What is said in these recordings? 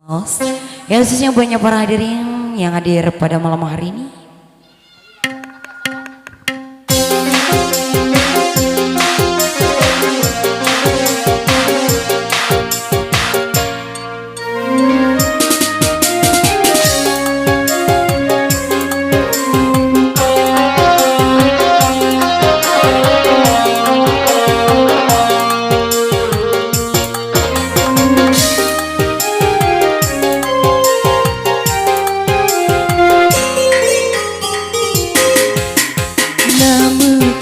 Ya khususnya banyak para hadirin yang hadir pada malam hari ini.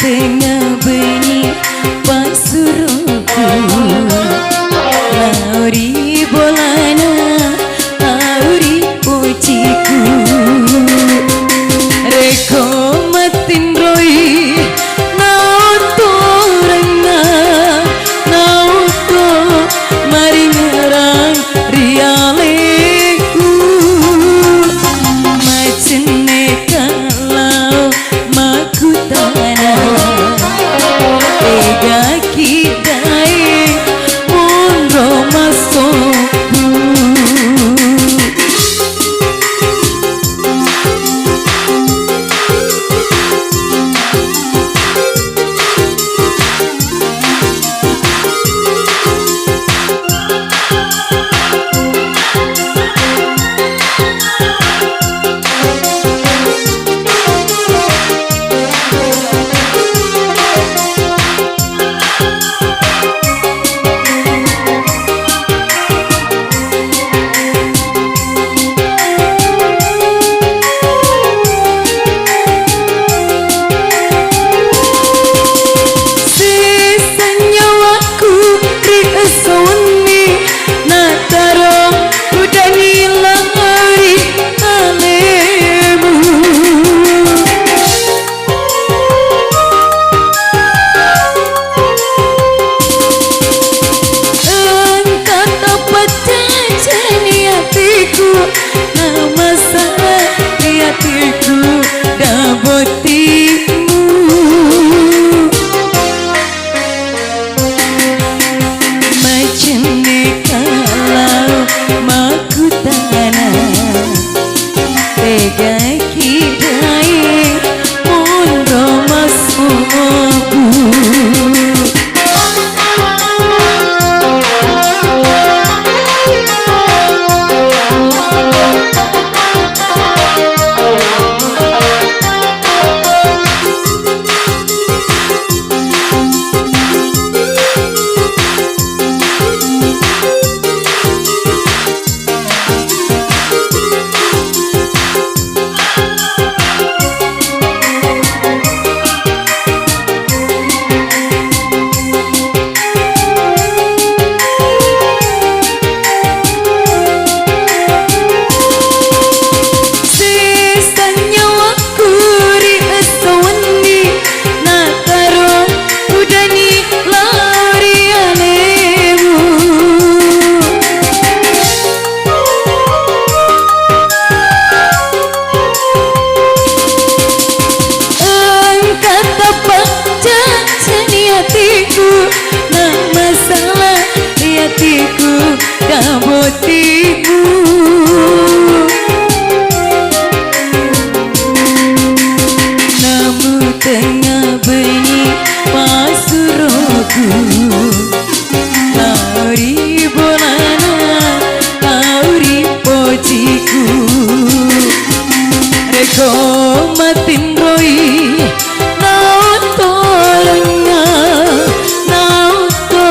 Tengah bunyi pasuruku lauri bolana lauri pociku reko matin roi nauto rena nauto mari ngerang rialeku macene kalau makutana Ega kidai munro masokku Kabotiku namu tengah bunyi pasuruku lauri bolana lauri pociku reko matin roi nauto lenga nauto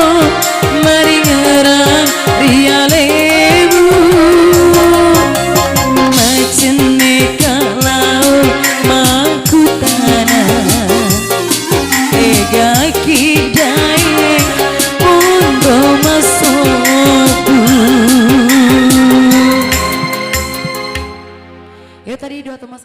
mari ngerang rialebu macene kalau makutana ega kidai munro masokku. Ya tadi dua teman